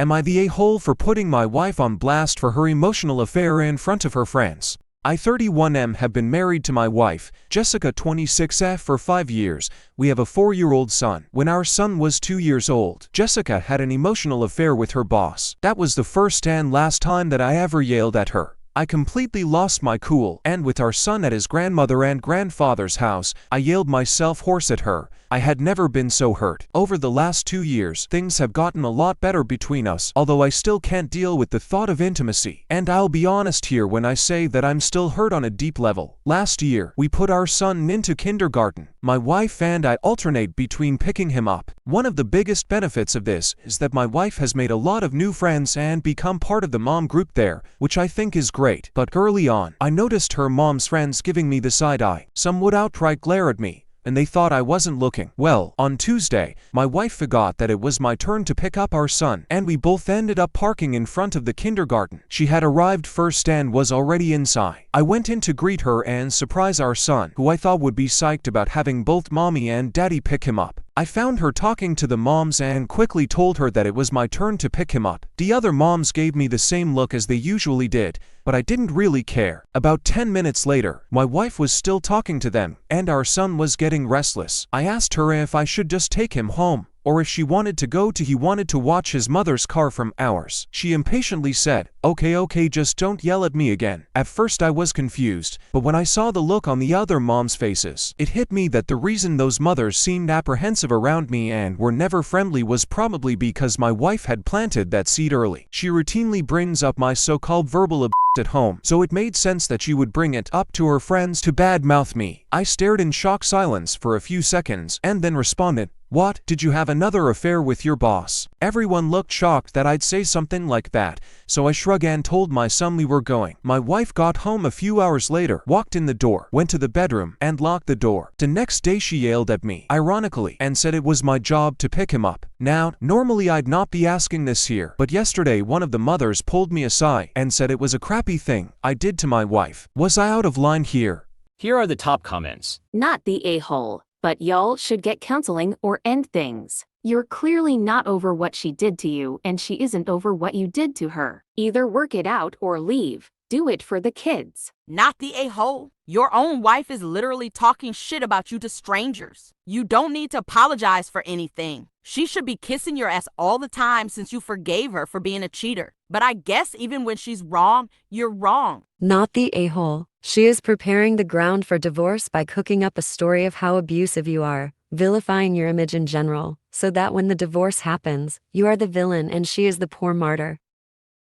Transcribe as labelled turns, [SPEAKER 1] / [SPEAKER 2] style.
[SPEAKER 1] Am I the a-hole for putting my wife on blast for her emotional affair in front of her friends? I, 31M, have been married to my wife, Jessica, 26F, for 5 years. We have a 4-year-old son. When our son was 2 years old, Jessica had an emotional affair with her boss. That was the first and last time that I ever yelled at her. I completely lost my cool, and with our son at his grandmother and grandfather's house, I yelled myself hoarse at her. I had never been so hurt. Over the last 2 years, things have gotten a lot better between us, although I still can't deal with the thought of intimacy. And I'll be honest here when I say that I'm still hurt on a deep level. Last year, we put our son into kindergarten. My wife and I alternate between picking him up. One of the biggest benefits of this is that my wife has made a lot of new friends and become part of the mom group there, which I think is great. But early on, I noticed her mom's friends giving me the side eye. Some would outright glare at me, and they thought I wasn't looking. Well, on Tuesday, my wife forgot that it was my turn to pick up our son, and we both ended up parking in front of the kindergarten. She had arrived first and was already inside. I went in to greet her and surprise our son, who I thought would be psyched about having both mommy and daddy pick him up. I found her talking to the moms and quickly told her that it was my turn to pick him up. The other moms gave me the same look as they usually did, but I didn't really care. About 10 minutes later, my wife was still talking to them, and our son was getting restless. I asked her if I should just take him home, or if she wanted to go to he wanted to watch his mother's car from ours. She impatiently said, okay, just don't yell at me again. At first I was confused, but when I saw the look on the other moms' faces, it hit me that the reason those mothers seemed apprehensive around me and were never friendly was probably because my wife had planted that seed early. She routinely brings up my so-called verbal abuse at home, so it made sense that she would bring it up to her friends to badmouth me. I stared in shocked silence for a few seconds and then responded, "What? Did you have another affair with your boss?" Everyone looked shocked that I'd say something like that, so I shrugged and told my son we were going. My wife got home a few hours later, walked in the door, went to the bedroom, and locked the door. The next day she yelled at me, ironically, and said it was my job to pick him up. Now, normally I'd not be asking this here, but yesterday one of the mothers pulled me aside and said it was a crappy thing I did to my wife. Was I out of line here?
[SPEAKER 2] Here are the top comments.
[SPEAKER 3] Not the a-hole, but y'all should get counseling or end things. You're clearly not over what she did to you, and she isn't over what you did to her. Either work it out or leave. Do it for the kids.
[SPEAKER 4] Not the a-hole. Your own wife is literally talking shit about you to strangers. You don't need to apologize for anything. She should be kissing your ass all the time since you forgave her for being a cheater. But I guess even when she's wrong, you're wrong.
[SPEAKER 5] Not the a-hole. She is preparing the ground for divorce by cooking up a story of how abusive you are, vilifying your image in general, so that when the divorce happens, you are the villain and she is the poor martyr.